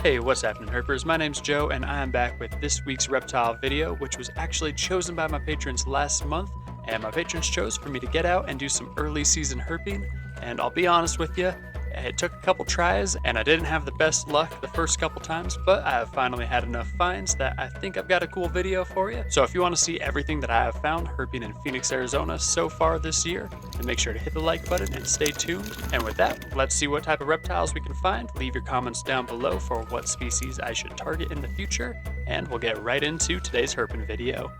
Hey, what's happening, Herpers? My name's Joe, and I am back with this week's reptile video, which was actually chosen by my patrons last month, and my patrons chose for me to get out and do some early season herping, and I'll be honest with you, it took a couple tries, and I didn't have the best luck the first couple times, but I have finally had enough finds that I think I've got a cool video for you. So if you want to see everything that I have found herping in Phoenix, Arizona so far this year, then make sure to hit the like button and stay tuned. And with that, let's see what type of reptiles we can find. Leave your comments down below for what species I should target in the future, and we'll get right into today's herping video.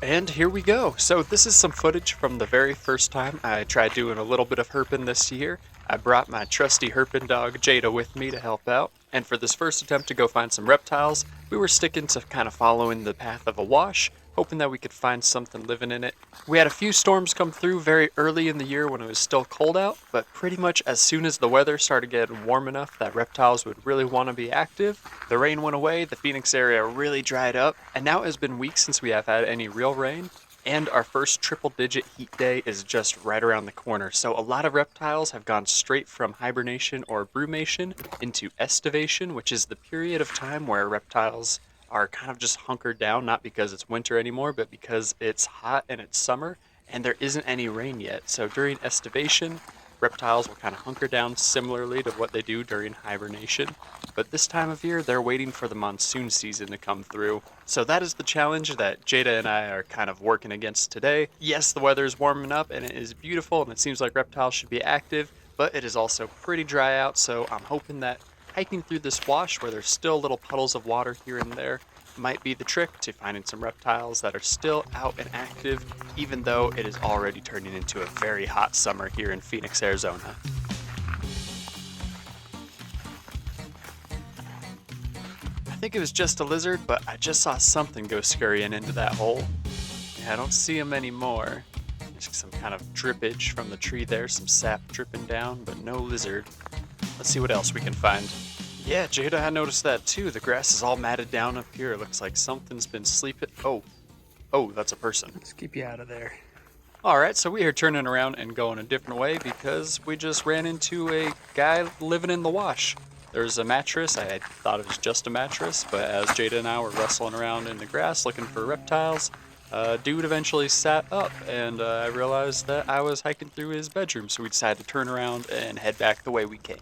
And here we go. So this is some footage from the very first time I tried doing a little bit of herping this year. I brought my trusty herping dog Jada with me to help out. And for this first attempt to go find some reptiles, we were sticking to kind of following the path of a wash, hoping that we could find something living in it. We had a few storms come through very early in the year when it was still cold out, but pretty much as soon as the weather started getting warm enough that reptiles would really want to be active, the rain went away, the Phoenix area really dried up, and now it has been weeks since we have had any real rain, and our first triple-digit heat day is just right around the corner. So a lot of reptiles have gone straight from hibernation or brumation into estivation, which is the period of time where reptiles are kind of just hunkered down, not because it's winter anymore, but because it's hot and it's summer and there isn't any rain yet. So during estivation, reptiles will kind of hunker down similarly to what they do during hibernation. But this time of year, they're waiting for the monsoon season to come through. So that is the challenge that Jada and I are kind of working against today. Yes, the weather is warming up and it is beautiful and it seems like reptiles should be active, but it is also pretty dry out, so I'm hoping that hiking through this wash where there's still little puddles of water here and there might be the trick to finding some reptiles that are still out and active, even though it is already turning into a very hot summer here in Phoenix, Arizona. I think it was just a lizard, but I just saw something go scurrying into that hole. Yeah, I don't see him anymore. There's some kind of drippage from the tree there, some sap dripping down, but no lizard. Let's see what else we can find. Yeah, Jada, I noticed that too. The grass is all matted down up here. It looks like something's been sleeping. Oh, that's a person. Let's keep you out of there. Alright, so we are turning around and going a different way because we just ran into a guy living in the wash. There's a mattress. I thought it was just a mattress, but as Jada and I were wrestling around in the grass looking for reptiles, dude eventually sat up, and I realized that I was hiking through his bedroom, so we decided to turn around and head back the way we came.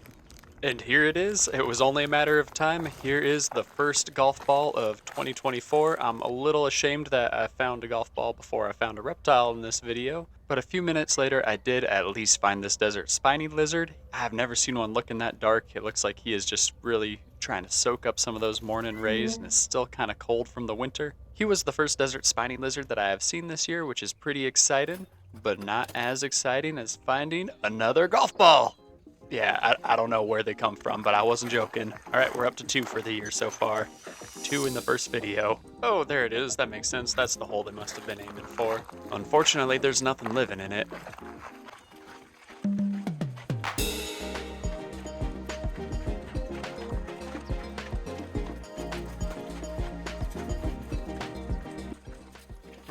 And here it is. It was only a matter of time. Here is the first golf ball of 2024. I'm a little ashamed that I found a golf ball before I found a reptile in this video, but a few minutes later I did at least find this desert spiny lizard. I've never seen one looking that dark. It looks like he is just really trying to soak up some of those morning rays, and it's still kind of cold from the winter. He was the first desert spiny lizard that I have seen this year, which is pretty exciting, but not as exciting as finding another golf ball. Yeah, I don't know where they come from, but I wasn't joking. Alright, we're up to 2 for the year so far. 2 in the first video. Oh, there it is. That makes sense. That's the hole they must have been aiming for. Unfortunately, there's nothing living in it.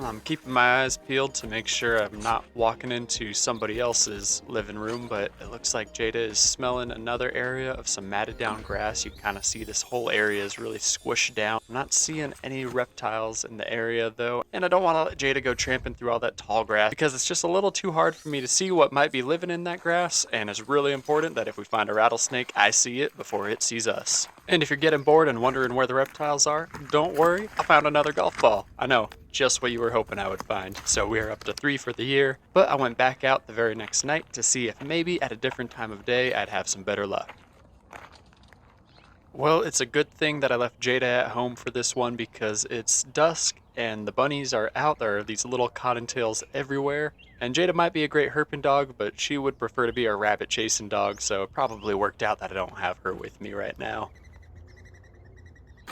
I'm keeping my eyes peeled to make sure I'm not walking into somebody else's living room, but it looks like Jada is smelling another area of some matted down grass. You can kind of see this whole area is really squished down. I'm not seeing any reptiles in the area though, and I don't want to let Jada go tramping through all that tall grass because it's just a little too hard for me to see what might be living in that grass, and it's really important that if we find a rattlesnake, I see it before it sees us. And if you're getting bored and wondering where the reptiles are, don't worry, I found another golf ball. I know, just what you were hoping I would find. So we are up to 3 for the year, but I went back out the very next night to see if maybe at a different time of day I'd have some better luck. Well, it's a good thing that I left Jada at home for this one because it's dusk and the bunnies are out. There are these little cottontails everywhere. And Jada might be a great herping dog, but she would prefer to be a rabbit chasing dog, so it probably worked out that I don't have her with me right now.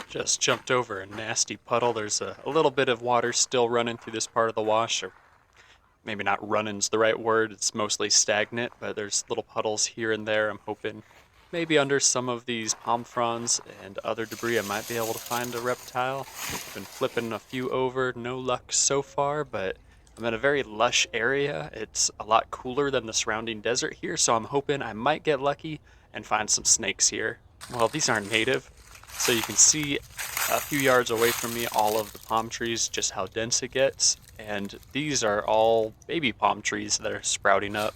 Just jumped over a nasty puddle. There's a little bit of water still running through this part of the wash, or maybe not running's the right word, it's mostly stagnant, but there's little puddles here and there. I'm hoping maybe under some of these palm fronds and other debris I might be able to find a reptile. I've been flipping a few over, no luck so far, but I'm in a very lush area. It's a lot cooler than the surrounding desert here, so I'm hoping I might get lucky and find some snakes here. Well, these aren't native, so you can see a few yards away from me all of the palm trees, just how dense it gets. And these are all baby palm trees that are sprouting up.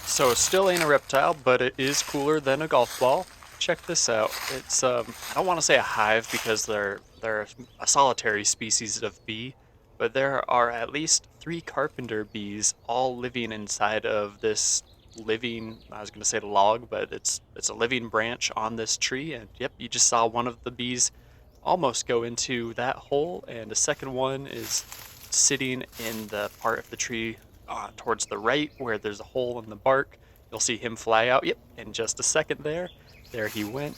So it still ain't a reptile, but it is cooler than a golf ball. Check this out. It's I don't want to say a hive because they're a solitary species of bee, but there are at least 3 carpenter bees all living inside of this living, I was going to say log, but it's a living branch on this tree. And yep, you just saw one of the bees almost go into that hole, and the second one is sitting in the part of the tree towards the right where there's a hole in the bark. You'll see him fly out. Yep, in just a second there. There he went.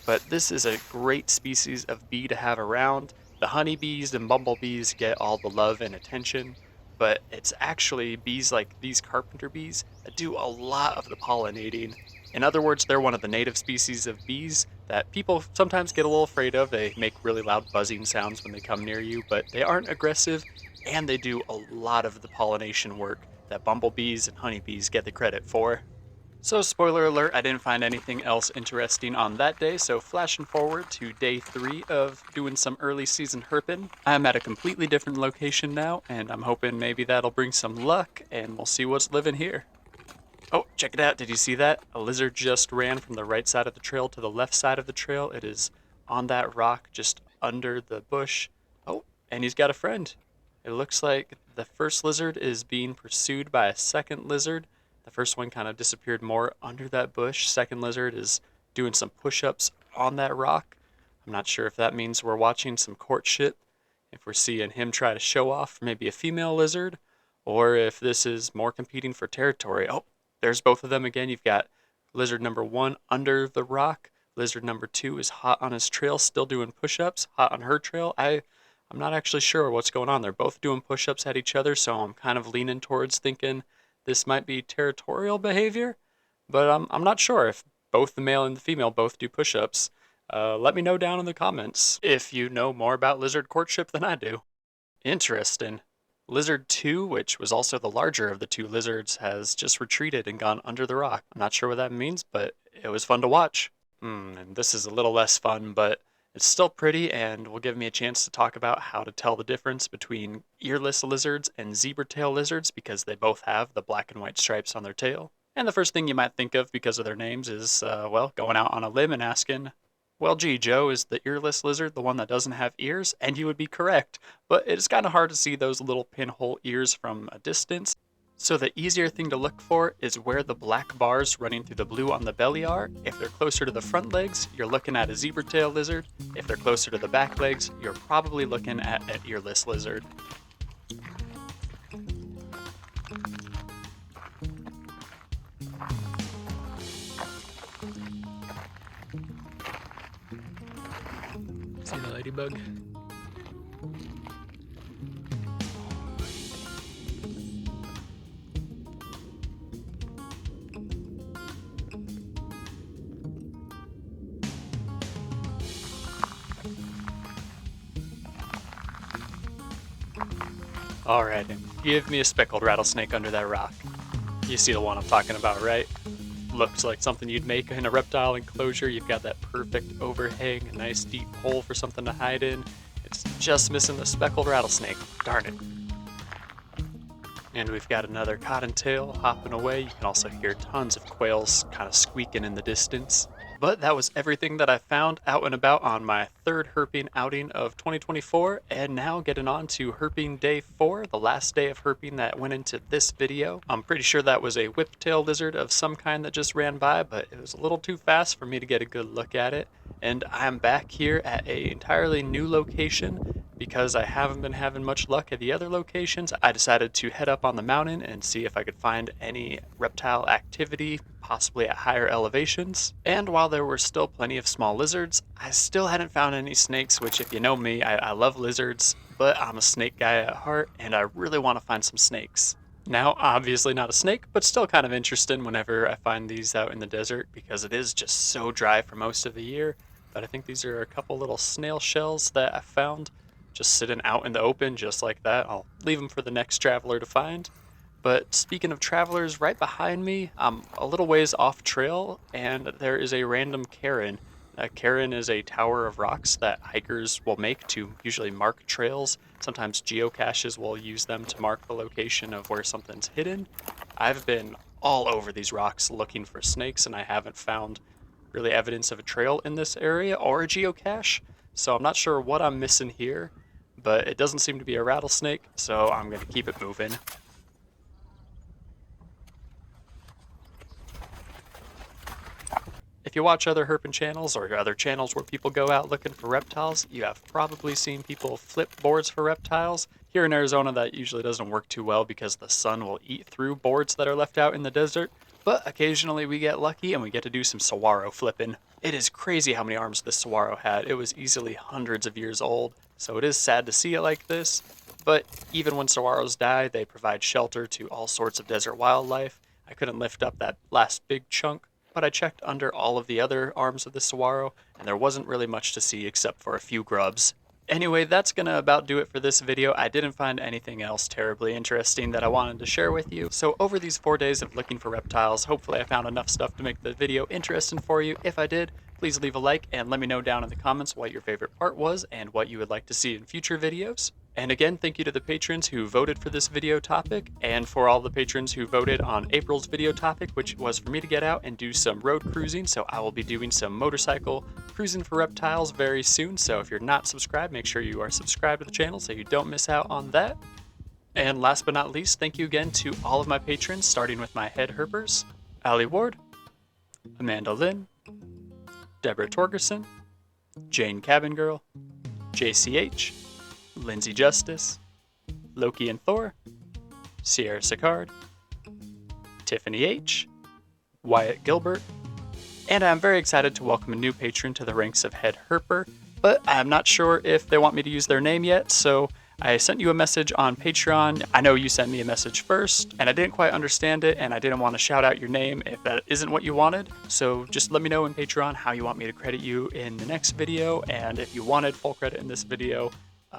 But this is a great species of bee to have around. The honeybees and bumblebees get all the love and attention, but it's actually bees like these carpenter bees that do a lot of the pollinating. In other words, they're one of the native species of bees that people sometimes get a little afraid of. They make really loud buzzing sounds when they come near you, but they aren't aggressive, and they do a lot of the pollination work that bumblebees and honeybees get the credit for. So spoiler alert, I didn't find anything else interesting on that day, so flashing forward to day 3 of doing some early season herping. I'm at a completely different location now, and I'm hoping maybe that'll bring some luck, and we'll see what's living here. Oh, check it out, did you see that? A lizard just ran from the right side of the trail to the left side of the trail. It is on that rock just under the bush. Oh, and he's got a friend. It looks like the first lizard is being pursued by a second lizard. The first one kind of disappeared more under that bush. Second lizard is doing some push-ups on that rock. I'm not sure if that means we're watching some courtship, if we're seeing him try to show off maybe a female lizard, or if this is more competing for territory. Oh, there's both of them again. You've got lizard number 1 under the rock. Lizard number 2 is hot on his trail, still doing push-ups, hot on her trail. I'm not actually sure what's going on. They're both doing push-ups at each other, so I'm kind of leaning towards thinking this might be territorial behavior, but I'm not sure if both the male and the female both do push-ups. Let me know down in the comments if you know more about lizard courtship than I do. Interesting. Lizard 2, which was also the larger of the 2 lizards, has just retreated and gone under the rock. I'm not sure what that means, but it was fun to watch. And this is a little less fun, but it's still pretty and will give me a chance to talk about how to tell the difference between earless lizards and zebra tail lizards because they both have the black and white stripes on their tail. And the first thing you might think of because of their names is, well, going out on a limb and asking, well, gee, Joe, is the earless lizard the one that doesn't have ears? And you would be correct, but it's kind of hard to see those little pinhole ears from a distance. So the easier thing to look for is where the black bars running through the blue on the belly are. If they're closer to the front legs, you're looking at a zebra tail lizard. If they're closer to the back legs, you're probably looking at an earless lizard. See the ladybug? Alright, give me a speckled rattlesnake under that rock. You see the one I'm talking about, right? Looks like something you'd make in a reptile enclosure. You've got that perfect overhang, a nice deep hole for something to hide in. It's just missing the speckled rattlesnake. Darn it. And we've got another cottontail hopping away. You can also hear tons of quails kind of squeaking in the distance. But that was everything that I found out and about on my 3rd herping outing of 2024, and now getting on to herping day 4, the last day of herping that went into this video. I'm pretty sure that was a whiptail lizard of some kind that just ran by, but it was a little too fast for me to get a good look at it. And I'm back here at an entirely new location. Because I haven't been having much luck at the other locations, I decided to head up on the mountain and see if I could find any reptile activity, possibly at higher elevations. And while there were still plenty of small lizards, I still hadn't found any snakes, which if you know me, I love lizards, but I'm a snake guy at heart, and I really want to find some snakes. Now, obviously not a snake, but still kind of interesting whenever I find these out in the desert because it is just so dry for most of the year. but I think these are a couple little snail shells that I found just sitting out in the open just like that. I'll leave them for the next traveler to find. But speaking of travelers, right behind me, I'm a little ways off trail, and there is a random cairn. A cairn is a tower of rocks that hikers will make to usually mark trails. Sometimes geocaches will use them to mark the location of where something's hidden. I've been all over these rocks looking for snakes, and I haven't found really evidence of a trail in this area or a geocache. So I'm not sure what I'm missing here, but it doesn't seem to be a rattlesnake, so I'm going to keep it moving. If you watch other Herpin channels or other channels where people go out looking for reptiles, you have probably seen people flip boards for reptiles. Here in Arizona, that usually doesn't work too well because the sun will eat through boards that are left out in the desert, but occasionally we get lucky and we get to do some saguaro flipping. It is crazy how many arms this saguaro had. It was easily hundreds of years old, so it is sad to see it like this, but even when saguaros die, they provide shelter to all sorts of desert wildlife. I couldn't lift up that last big chunk, but I checked under all of the other arms of the saguaro, and there wasn't really much to see except for a few grubs. Anyway, that's gonna about do it for this video. I didn't find anything else terribly interesting that I wanted to share with you. So over these 4 days of looking for reptiles, hopefully I found enough stuff to make the video interesting for you. If I did, please leave a like and let me know down in the comments what your favorite part was and what you would like to see in future videos. And again, thank you to the patrons who voted for this video topic, and for all the patrons who voted on April's video topic, which was for me to get out and do some road cruising. So I will be doing some motorcycle cruising for reptiles very soon. So if you're not subscribed, make sure you are subscribed to the channel so you don't miss out on that. And last but not least, thank you again to all of my patrons, starting with my head herpers, Allie Ward, Amanda Lynn, Deborah Torgerson, Jane Cabin Girl, JCH, Lindsay Justice, Loki and Thor, Sierra Sicard, Tiffany H, Wyatt Gilbert, and I'm very excited to welcome a new patron to the ranks of Head Herper, but I'm not sure if they want me to use their name yet, so I sent you a message on Patreon. I know you sent me a message first, and I didn't quite understand it, and I didn't want to shout out your name if that isn't what you wanted, so just let me know in Patreon how you want me to credit you in the next video, and if you wanted full credit in this video,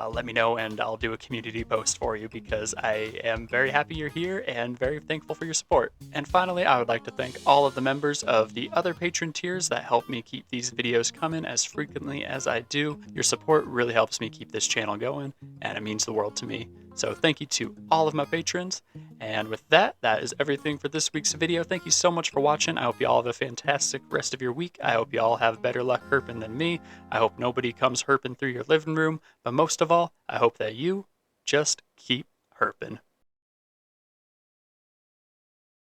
let me know and I'll do a community post for you because I am very happy you're here and very thankful for your support. And finally, I would like to thank all of the members of the other patron tiers that help me keep these videos coming as frequently as I do. Your support really helps me keep this channel going and it means the world to me. So thank you to all of my patrons. And with that, that is everything for this week's video. Thank you so much for watching. I hope you all have a fantastic rest of your week. I hope you all have better luck herping than me. I hope nobody comes herping through your living room. But most of all, I hope that you just keep herping.